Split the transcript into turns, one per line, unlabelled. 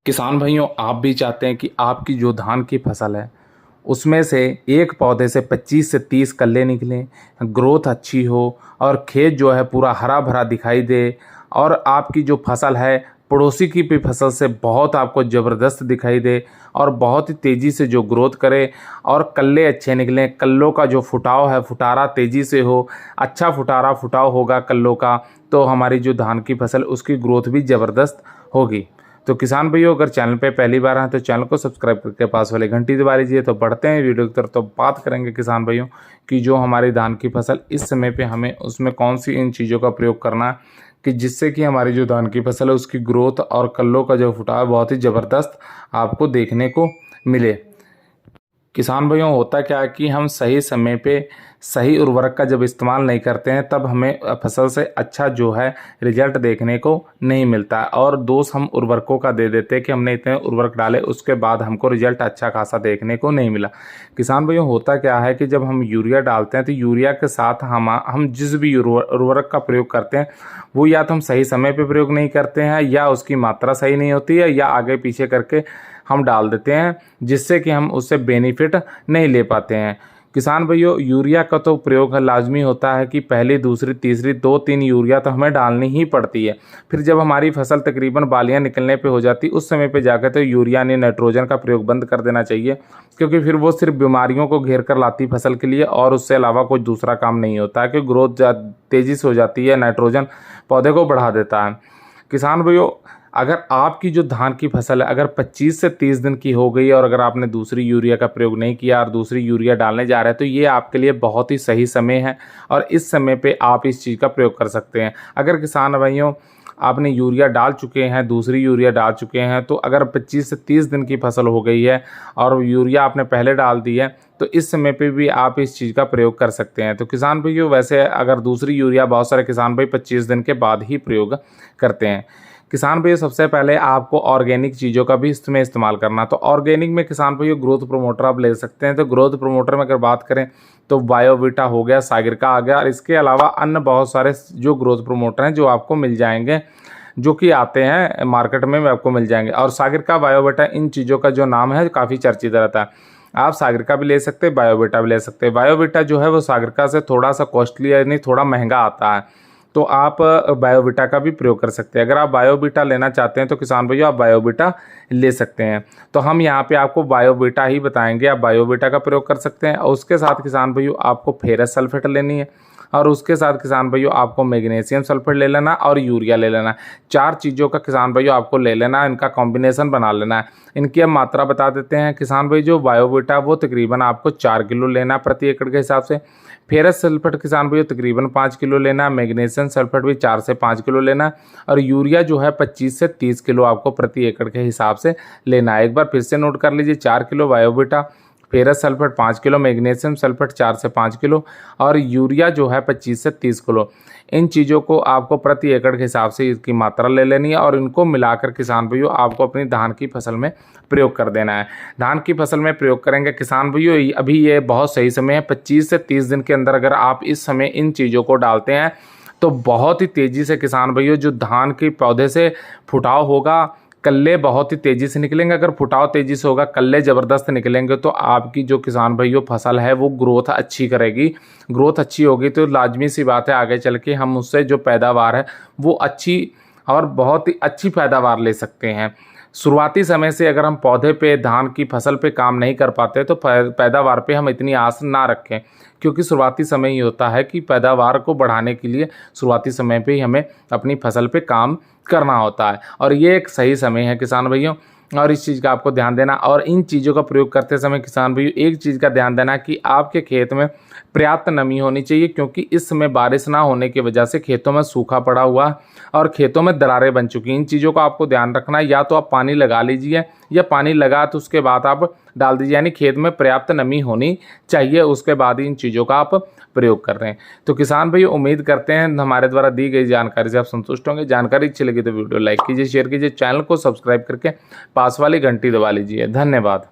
किसान भाइयों, आप भी चाहते हैं कि आपकी जो धान की फसल है उसमें से एक पौधे से 25 से 30 कल्ले निकलें, ग्रोथ अच्छी हो और खेत जो है पूरा हरा भरा दिखाई दे और आपकी जो फसल है पड़ोसी की भी फसल से बहुत आपको ज़बरदस्त दिखाई दे और बहुत ही तेज़ी से जो ग्रोथ करे और कल्ले अच्छे निकलें। कल्लों का जो फुटाव है, फुटारा तेज़ी से हो, अच्छा फुटाव होगा कल्लों का, तो हमारी जो धान की फसल उसकी ग्रोथ भी ज़बरदस्त होगी। तो किसान भाइयों, अगर चैनल पे पहली बार हैं तो चैनल को सब्सक्राइब करके पास वाली घंटी दबा लीजिए। तो बढ़ते हैं वीडियो की तरफ। तो बात करेंगे किसान भाइयों कि जो हमारी धान की फसल इस समय पे हमें उसमें कौन सी इन चीज़ों का प्रयोग करना है कि जिससे कि हमारी जो धान की फसल है उसकी ग्रोथ और कल्लों का जो फुटाव बहुत ही ज़बरदस्त आपको देखने को मिले। किसान भाइयों, होता क्या है कि हम सही समय पे सही उर्वरक का जब इस्तेमाल नहीं करते हैं तब हमें फसल से अच्छा जो है रिजल्ट देखने को नहीं मिलता है और दोष हम उर्वरकों का दे देते हैं कि हमने इतने उर्वरक डाले उसके बाद हमको रिजल्ट अच्छा खासा देखने को नहीं मिला। किसान भाइयों, होता क्या है कि जब हम यूरिया डालते हैं तो यूरिया के साथ हम जिस भी उर्वरक का प्रयोग करते हैं वो या तो हम सही समय पर प्रयोग नहीं करते हैं या उसकी मात्रा सही नहीं होती है या आगे पीछे करके हम डाल देते हैं जिससे कि हम उससे बेनिफिट नहीं ले पाते हैं। किसान भाइयों, यूरिया का तो प्रयोग लाजमी होता है कि पहली दूसरी तीसरी 2-3 यूरिया तो हमें डालनी ही पड़ती है। फिर जब हमारी फसल तकरीबन बालियां निकलने पे हो जाती उस समय पे जाकर तो यूरिया ने नाइट्रोजन का प्रयोग बंद कर देना चाहिए, क्योंकि फिर वो सिर्फ बीमारियों को घेर कर लाती फसल के लिए और उससे अलावा कोई दूसरा काम नहीं होता है कि ग्रोथ तेज़ी से हो जाती है, नाइट्रोजन पौधे को बढ़ा देता है। किसान भाइयों, अगर आपकी जो धान की फसल है अगर 25 से 30 दिन की हो गई और अगर आपने दूसरी यूरिया का प्रयोग नहीं किया और दूसरी यूरिया डालने जा रहे हैं तो ये आपके लिए बहुत ही सही समय है और इस समय पे आप इस चीज़ का प्रयोग कर सकते हैं। अगर किसान भाइयों आपने यूरिया डाल चुके हैं, दूसरी यूरिया डाल चुके हैं, तो अगर 25 से 30 दिन की फसल हो गई है और यूरिया आपने पहले डाल दी है तो इस समय पे भी आप इस चीज़ का प्रयोग कर सकते हैं। तो किसान भाइयों, वैसे अगर दूसरी यूरिया बहुत सारे किसान भाई 25 दिन के बाद ही प्रयोग करते हैं। किसान भाइयों, सबसे पहले आपको ऑर्गेनिक चीज़ों का भी इसमें इस्तेमाल करना। तो ऑर्गेनिक में किसान भाइयों ग्रोथ प्रोमोटर आप ले सकते हैं। तो ग्रोथ प्रोमोटर में अगर बात करें तो बायोवीटा हो गया, सागरिका आ गया और इसके अलावा अन्य बहुत सारे जो ग्रोथ प्रोमोटर हैं जो आपको मिल जाएंगे, जो कि आते हैं मार्केट में आपको मिल जाएंगे। और सागरिका, बायोवीटा, इन चीज़ों का जो नाम है काफ़ी चर्चित रहता है। आप सागरिका भी ले सकते हैं, बायोवीटा भी ले सकते हैं। बायोवीटा जो है वो सागरिका से थोड़ा सा कॉस्टली यानी थोड़ा महंगा आता है, तो आप बायोवीटा का भी प्रयोग कर सकते हैं। अगर आप बायोवीटा लेना चाहते हैं तो किसान भैया आप बायोवीटा ले सकते हैं। तो हम यहाँ पे आपको बायोवीटा ही बताएंगे, आप बायोवीटा का प्रयोग कर सकते हैं। और उसके साथ किसान भैया आपको फेरस सल्फेट लेनी है और उसके साथ किसान भाइयों आपको मैग्नीशियम सल्फेट ले लेना और यूरिया ले लेना। 4 चीज़ों का किसान भाइयों आपको ले लेना है, इनका कॉम्बिनेशन बना लेना है। इनकी हम मात्रा बता देते हैं किसान भाई। जो बायोवीटा वो तकरीबन आपको 4 किलो लेना प्रति एकड़ के हिसाब से। फेरस सल्फेट किसान भाइयों तकरीबन 5 किलो लेना। मैग्नीशियम सल्फेट भी 4 से 5 किलो लेना और यूरिया जो है 25 से 30 किलो आपको प्रति एकड़ के हिसाब से लेना है। एक बार फिर से नोट कर लीजिए, 4 kilo बायोवीटा, ferrous sulphate 5 kilo, magnesium sulphate 4 से 5 किलो और यूरिया जो है 25 से 30 किलो। इन चीज़ों को आपको प्रति एकड़ के हिसाब से इसकी मात्रा ले लेनी है और इनको मिलाकर किसान भाइयों आपको अपनी धान की फसल में प्रयोग कर देना है। धान की फसल में प्रयोग करेंगे किसान भाइयों, अभी ये बहुत सही समय है। 25 से 30 दिन के अंदर अगर आप इस समय इन चीज़ों को डालते हैं तो बहुत ही तेज़ी से किसान भाइयों जो धान के पौधे से फुटाव होगा, कल्ले बहुत ही तेज़ी से निकलेंगे। अगर फुटाव तेज़ी से होगा, कल्ले ज़बरदस्त निकलेंगे तो आपकी जो किसान भाइयों फसल है वो ग्रोथ अच्छी करेगी। ग्रोथ अच्छी होगी तो लाजमी सी बात है आगे चल के हम उससे जो पैदावार है वो अच्छी और बहुत ही अच्छी पैदावार ले सकते हैं। शुरुआती समय से अगर हम पौधे पे, धान की फसल पे काम नहीं कर पाते तो पैदावार पे हम इतनी आस ना रखें, क्योंकि शुरुआती समय ही होता है कि पैदावार को बढ़ाने के लिए शुरुआती समय पे ही हमें अपनी फसल पे काम करना होता है और ये एक सही समय है किसान भाइयों। और इस चीज़ का आपको ध्यान देना और इन चीज़ों का प्रयोग करते समय किसान भाइयों एक चीज़ का ध्यान देना कि आपके खेत में पर्याप्त नमी होनी चाहिए, क्योंकि इस समय बारिश ना होने की वजह से खेतों में सूखा पड़ा हुआ और खेतों में दरारें बन चुकी हैं। इन चीज़ों का आपको ध्यान रखना है। या तो आप पानी लगा लीजिए या पानी लगा तो उसके बाद आप डाल दीजिए, यानी खेत में पर्याप्त नमी होनी चाहिए, उसके बाद ही इन चीज़ों का आप प्रयोग कर रहे हैं। तो किसान भाई उम्मीद करते हैं हमारे द्वारा दी गई जानकारी से आप संतुष्ट होंगे। जानकारी अच्छी लगी तो वीडियो लाइक कीजिए, शेयर कीजिए, चैनल को सब्सक्राइब करके पास वाली घंटी दबा लीजिए। धन्यवाद।